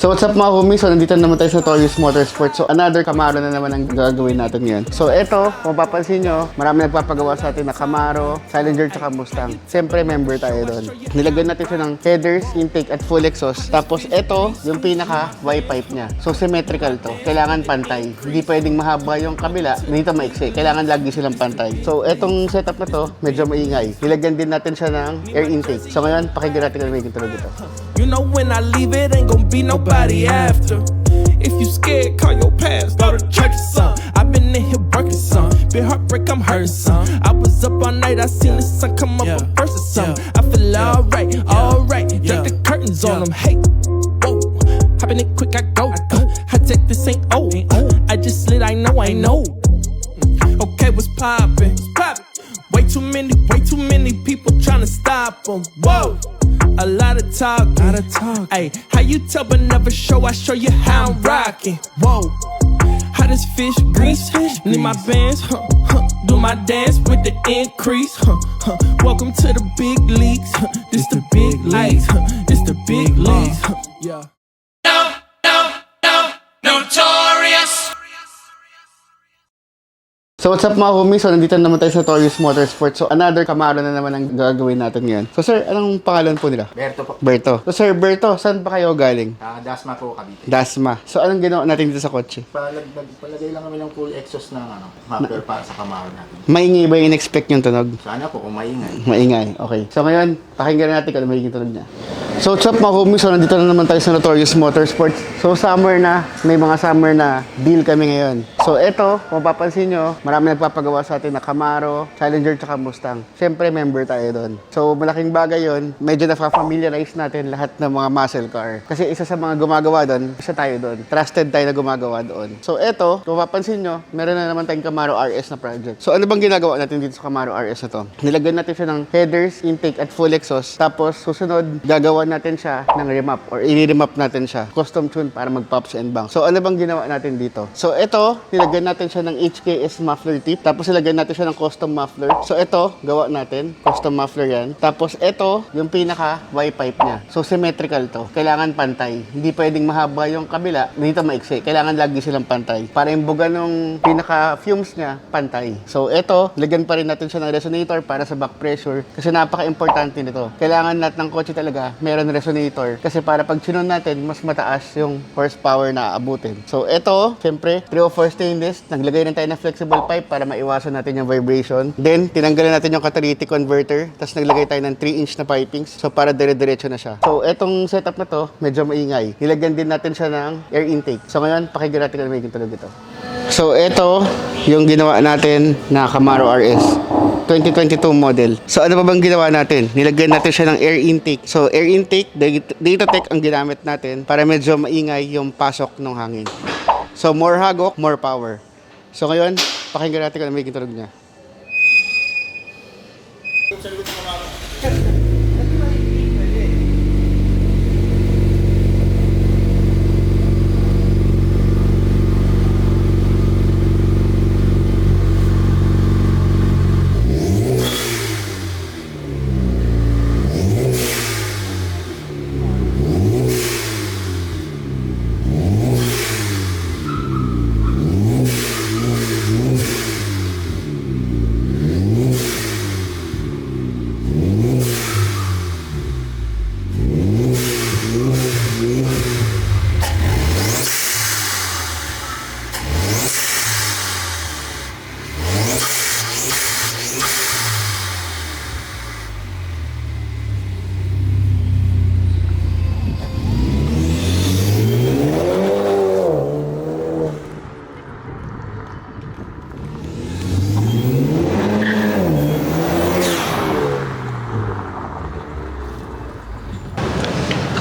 So what's up mga homies? So nandito naman tayo sa Notorious Motorsports. So another Camaro na naman ang gagawin natin ngayon. So eto, kung mapapansin nyo, marami nagpapagawa sa atin na Camaro, Challenger, tsaka Mustang. Siyempre member tayo doon. Nilagyan natin siya ng headers, intake, at full exhaust. Tapos eto, yung pinaka Y-pipe niya. So symmetrical to. Kailangan pantay. Hindi pwedeng mahaba yung kabila, dito maiksi. Kailangan lagi silang pantay. So etong setup na to, medyo maingay. Nilagyan din natin siya ng air intake. So ngayon, pakinggan natin kung may tunog ito. You know when I leave it ain't gon' be nobody after. If you scared, call your past, go to church or something. I've been in here working some, been heartbreak, I'm hurting some. I was up all night, I seen the sun come up a first or something. I feel alright, drag the curtains on them, hey, whoa. Hopping it quick, I go. I take this ain't old, I just slid, I know. Okay, what's poppin'? Way too many people tryna stop them. Whoa, a lot of talk. Ay, how you tell but never show? I show you how I'm rocking. Whoa, how this fish grease? Need my bands, do my dance with the increase. Welcome to the big leagues. This the big leagues. This the big leagues. Yeah. Notorious. So what's up mga homies? So nandito naman tayo sa Notorious Motorsports. So another Camaro na naman ang gagawin natin ngayon. So sir, anong pangalan po nila? Berto po. Berto. So sir, Berto, saan ba kayo galing? Dasma po, Cavite. Dasma. So anong ginawa natin dito sa kotse? Palagay lang kami ng full exhaust ng muffler para sa Camaro natin. Maingay ba yung in-expect yung tunog? Sana po kung maingay. Maingay. Okay. So ngayon, pakinggan natin kung ano magiging tunog niya. So what's up mga homies? So nandito na naman tayo sa Notorious Motorsports. So summer na, may mga summer na deal kami ngayon. So eto, kung mapapansin nyo, marami nagpapagawa sa atin na Camaro, Challenger, tsaka Mustang. Siyempre member tayo doon. So malaking bagay yon. Medyo na-familiarize natin lahat ng mga muscle car. Kasi isa sa mga gumagawa doon, isa tayo doon. Trusted tayo na gumagawa doon. So eto, kung mapapansin nyo, meron na naman tayong Camaro RS na project. So ano bang ginagawa natin dito sa Camaro RS na to? Nilagyan natin siya ng headers, intake, at full exhaust. Tapos susunod, gagawa natin siya ng remap or i-remap natin siya. Custom tune para mag-pops and bang. So ano bang ginawa natin dito? So ito, nilagyan natin siya ng HKS muffler tip. Tapos nilagyan natin siya ng custom muffler. So ito, gawa natin. Custom muffler yan. Tapos ito, yung pinaka Y-pipe niya. So symmetrical to. Kailangan pantay. Hindi pwedeng mahaba yung kabila, dito maiksi. Kailangan lagi silang pantay. Para yung buga ng pinaka fumes niya, pantay. So ito, lagyan pa rin natin siya ng resonator para sa back pressure. Kasi napaka-importante nito. Kailangan lahat ng kotse talaga meron resonator. Kasi para pag sinun natin, mas mataas yung horsepower na aabutin. So ito, syempre, 304 stainless. Naglagay rin tayo ng flexible pipe para maiwasan natin yung vibration. Then, tinanggalan natin yung catalytic converter. Tapos naglagay tayo ng 3-inch na pipings. So para dire-diretso na siya. So etong setup na to, medyo maingay. Nilagyan din natin siya ng air intake. So ngayon, pakinggan natin kung may tunog ito. So ito, yung ginawa natin na Camaro RS. 2022 model. So ano pa bang ginawa natin? Nilagyan natin siya ng air intake. So air intake, Datatech ang ginamit natin para medyo maingay yung pasok ng hangin. So more hagok, more power. So ngayon, pakinggan natin kung ano may tunog niya.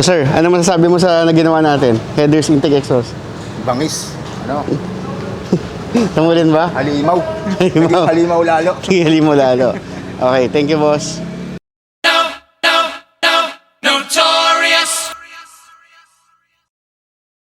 So sir, ano masasabi mo sa naginawa natin? Headers, intake, exhaust. Bangis. Ano? Tumulin ba? Halimaw. Halimaw. Halimaw lalo. Halimaw lalo. Okay, thank you boss.